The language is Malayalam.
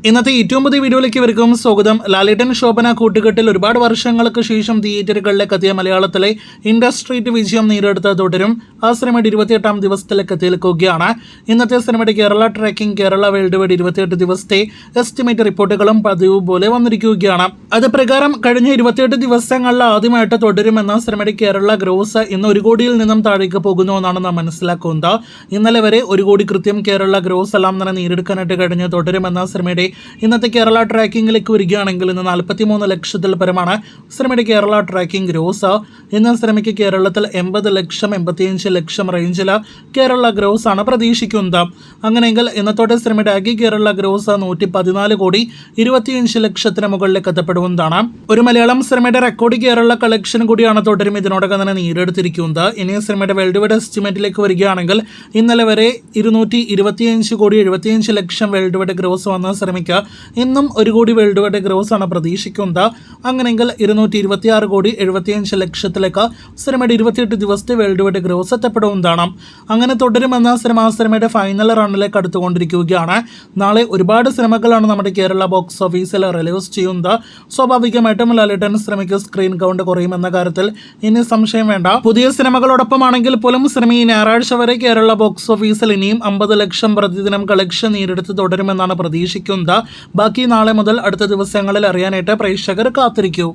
ഇന്നത്തെ ഏറ്റവും പുതിയ വീഡിയോയിലേക്ക് ഇവർക്കും സ്വാഗതം. ലാലേട്ടൻ ശോഭന കൂട്ടുകെട്ടിൽ ഒരുപാട് വർഷങ്ങൾക്ക് ശേഷം തിയേറ്ററുകളിലേക്ക് എത്തിയ മലയാളത്തിലെ ഇൻഡസ്ട്രീറ്റ് വിജയം നേടിയെടുത്ത് തുടരും. ആ സിനിമയുടെ 28ാം ദിവസത്തിലേക്ക് എത്തിയിരിക്കുകയാണ്. ഇന്നത്തെ സിനിമയുടെ Kerala tracking, Kerala world wide 28 ദിവസത്തെ എസ്റ്റിമേറ്റ് റിപ്പോർട്ടുകളും പതിവ് പോലെ വന്നിരിക്കുകയാണ്. അത് പ്രകാരം കഴിഞ്ഞ 28 ദിവസങ്ങളിൽ ആദ്യമായിട്ട് തുടരുമെന്ന സിനിമയുടെ കേരള ഗ്രോസ് ഇന്ന് 1 കോടിയിൽ നിന്നും താഴേക്ക് പോകുന്നു എന്നാണ് നാം മനസ്സിലാക്കുന്നത്. ഇന്നലെ വരെ 1 കോടി കൃത്യം കേരള ഗ്രോസ് എല്ലാം തന്നെ നേടിയെടുക്കാനായിട്ട് കഴിഞ്ഞ് തുടരുമെന്ന സിനിമയുടെ ഇന്നത്തെ കേരള ട്രാക്കിങ്ങിലേക്ക് വരികയാണെങ്കിൽ ഇന്ന് 43 ലക്ഷത്തിൽ പരമാണ് സിനിമയുടെ കേരള ട്രാക്കിംഗ് ഗ്രോസ്. ഇന്ന് സിനിമയ്ക്ക് കേരളത്തിൽ 80 ലക്ഷം 85 ലക്ഷം റേഞ്ചിൽ കേരള ഗ്രോസ് ആണ് പ്രതീക്ഷിക്കുന്നത്. അങ്ങനെയെങ്കിൽ ഇന്നത്തോടെ സിനിമയുടെ ആകെ കേരള ഗ്രോസ് 114 കോടി 25 ലക്ഷത്തിന് മുകളിലേക്ക് എത്തപ്പെടുന്നതാണ്. ഒരു മലയാളം സിനിമയുടെ റെക്കോർഡ് കേരള കളക്ഷൻ കൂടിയാണ് തുടരും ഇതിനോടൊക്കെ തന്നെ നേടിയെടുത്തിരിക്കുന്നത്. ഇനി സിനിമയുടെ വേൾഡ് വൈഡ് എസ്റ്റിമേറ്റിലേക്ക് വരികയാണെങ്കിൽ ഇന്നലെ വരെ 225 കോടി 75 ലക്ഷം വേൾഡ് വൈഡ് ഗ്രോസ് വന്ന സിനിമയ്ക്ക് ഇന്നും 1 കോടി വേൾഡ് വൈഡ് ഗ്രോസ് ആണ് പ്രതീക്ഷിക്കുന്നത്. അങ്ങനെയെങ്കിൽ 226 കോടി 75 ലക്ഷത്തിലേക്ക് സിനിമയുടെ 28 ദിവസത്തെ വേൾഡ് വൈഡ് ഗ്രോസ് എത്തപ്പെടുന്നതാണ്. അങ്ങനെ തുടരുമെന്ന സിനിമയുടെ ഫൈനൽ റണ്ണിലേക്ക് അടുത്തുകൊണ്ടിരിക്കുകയാണ്. നാളെ ഒരുപാട് സിനിമകളാണ് നമ്മുടെ കേരള ബോക്സ് ഓഫീസിൽ റിലീസ് ചെയ്യുന്നത്. സ്വാഭാവികമായിട്ടും ലാലേട്ടൻ സിനിമയ്ക്ക് സ്ക്രീൻ കൗണ്ട് കുറയുമെന്ന കാര്യത്തിൽ ഇനി സംശയം വേണ്ട. പുതിയ സിനിമകളോടൊപ്പമാണെങ്കിൽ പോലും സിനിമ ഈ ഞായറാഴ്ച വരെ കേരള ബോക്സ് ഓഫീസിൽ ഇനിയും 50 ലക്ഷം പ്രതിദിനം കളക്ഷൻ നേടിയെടുത്ത് തുടരുമെന്നാണ് പ്രതീക്ഷിക്കുന്നത്. ബാക്കി നാളെ മുതൽ അടുത്ത ദിവസങ്ങളിൽ അറിയാനായിട്ട് പ്രേക്ഷകർ കാത്തിരിക്കൂ.